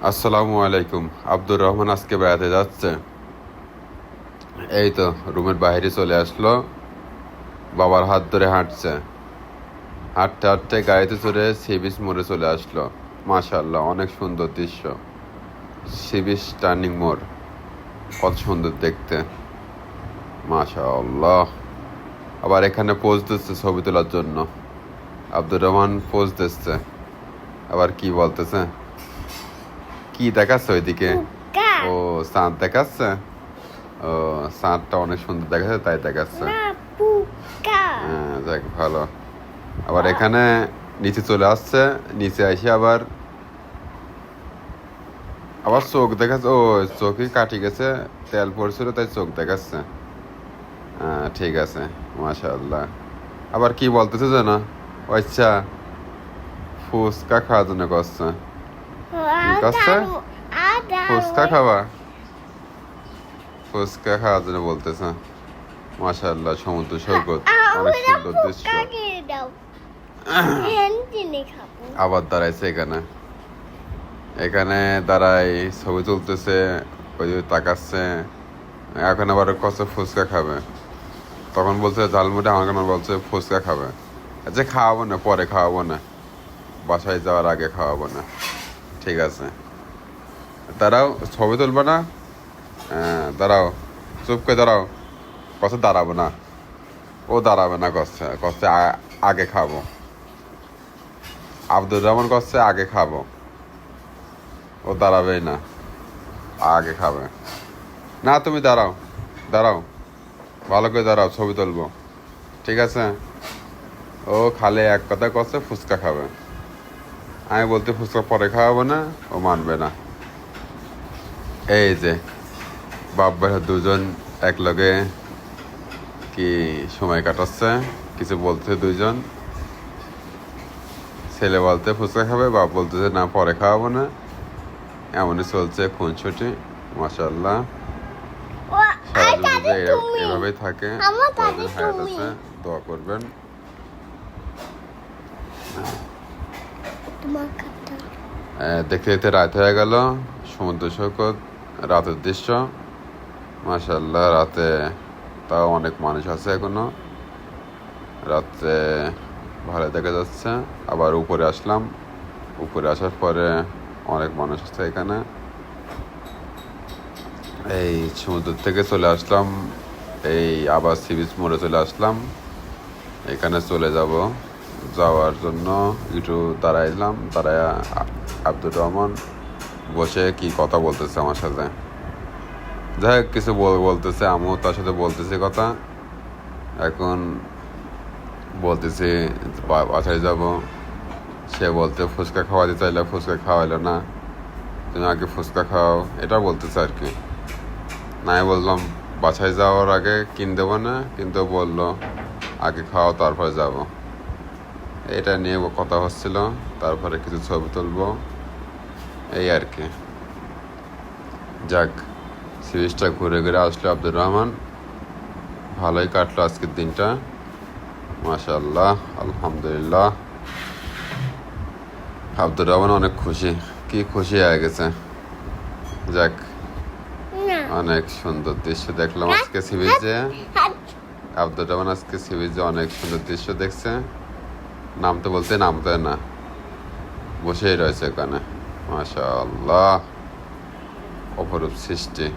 আসসালামু আলাইকুম। আব্দুর রহমান আজকে বেড়াতে যাচ্ছে। এই তো রুমের বাইরে চলে আসলো, বাবার হাত ধরে হাঁটছে। হাঁটতে হাঁটতে গাড়িতে চড়ে সি বিচ মোড়ে চলে আসলো। মাশাআল্লাহ, অনেক সুন্দর দৃশ্য। সি বিচ টার্নিং মোড় কত সুন্দর দেখতে, মাশাআল্লাহ। আবার এখানে পোজ দিচ্ছে ছবি তোলার জন্য। আব্দুর রহমান পোজ দিচ্ছে। আবার কি বলতেছে, কি দেখাচ্ছে ওইদিকে? ও, চাঁদ দেখাচ্ছে। ও, চাঁদটা অনেক সুন্দর দেখাচ্ছে তাই দেখাচ্ছে। হ্যাঁ, যাক ভালো। আবার এখানে নিচে চলে আসছে, নিচে এসে আবার আবার চোখ দেখাচ্ছে। ও, চোখই কাটি গেছে, তেল পড়ছিল তাই চোখ দেখাচ্ছে। হ্যাঁ, ঠিক আছে, মাশাআল্লাহ। আবার কি বলতেছে জানো? আচ্ছা, ফুচকা খাওয়ার জন্য করছে। কি করছে? ফুচকা খাওয়া, ফুচকা খাওয়ার জন্য বলতেছে। মাশাআল্লাহ, সমুদ্র সৈকত, অনেক সুন্দর দৃশ্য। আবার দাঁড়াইছে এখানে, এখানে দাঁড়াই ছবি তুলতেছে, ওই তাকাচ্ছে। এখন আবার কত ফুচকা খাবে, তখন বলছে ঝালমুড়ি, আমার কেন বলছে ফুচকা খাবে। আচ্ছা, খাওয়াবো না, পরে খাওয়াবো না, বাসায় যাওয়ার আগে খাওয়াবো না। ঠিক আছে, দাঁড়াও, ছবি তুলবে না? হ্যাঁ, দাঁড়াও, চুপ করে দাঁড়াও। কত দাঁড়াবো না, ও দাঁড়াবে না, কচ্ছে কচ্ছে আগে খাবো। আব্দুর রহমান কচ্ছে আগে খাবো, ও দাঁড়াবেই না, আগে খাবে না। তুমি দাঁড়াও, দাঁড়াও, ভালো করে দাঁড়াও, ছবি তুলবো। ঠিক আছে, ও খালি এক কথা করছে ফুচকা খাবে। আমি বলতে ফুচকা পরে খাওয়াবো না, ও মানবে না। এই যে বাপ ভাই দুজন এক লগে কি সময় কাটাচ্ছে, কিছু বলছে দুইজন। ছেলে বলতে ফুচকা খাবে, বাপ বলতেছে না পরে খাওয়াবো না। এমনই চলছে খুনসুটি। মাশাআল্লাহ, সারা জীবন এভাবেই থাকে। হায়াত আছে, দোয়া করবেন। দেখতে দেখতে রাত হয়ে গেল। সমুদ্র সৈকত, রাতের দৃশ্য। মাশাআল্লাহ, রাতে তাও অনেক মানুষ আছে এখনো। রাতে ভালো দেখা যাচ্ছে। আবার উপরে আসলাম, উপরে আসার পরে অনেক মানুষ আছে এখানে। এই সমুদ্র থেকে চলে আসলাম, এই আবার সি বিচ মোড়ে চলে আসলাম। এখানে চলে যাব, যাওয়ার জন্য একটু দাঁড়াইলাম। দাঁড়ায় আব্দুর রহমান বসে কি কথা বলতেছে আমার সাথে। যাই হোক, কিছু বলতেছে, আমিও তার সাথে বলতেছি কথা। এখন বলতেছি বাসায় যাব। সে বলতে ফুচকা খাওয়াতে চাইলে ফুচকা খাওয়াইলো না, তুমি আগে ফুচকা খাও, এটা বলতেছে আর কি। না, আমি বললাম বাসায় যাওয়ার আগে কিনে দেবো না, কিন্তু বললো আগে খাওয়াও তারপরে যাব। এটা নিয়ে কথা হচ্ছিল, তারপরে কিছু ছবি তুলবো, এই আর কি। যাক, সিরিজটা ঘুরে ঘুরে আসলো আব্দুর রহমান। ভালোই কাটলো আজকের দিনটা, মাশাআল্লাহ, আলহামদুলিল্লাহ। আব্দুর রহমান অনেক খুশি, কি খুশি হয়ে গেছে। যাক, অনেক সুন্দর দৃশ্য দেখলাম আজকে সি বিচে। আব্দুর রহমান আজকে সি বিচে অনেক সুন্দর দৃশ্য দেখছে। নামতে বলতে নামতে না, বসেই রয়েছে এখানে। মাশাআল্লাহ, অপরূপ সৃষ্টি।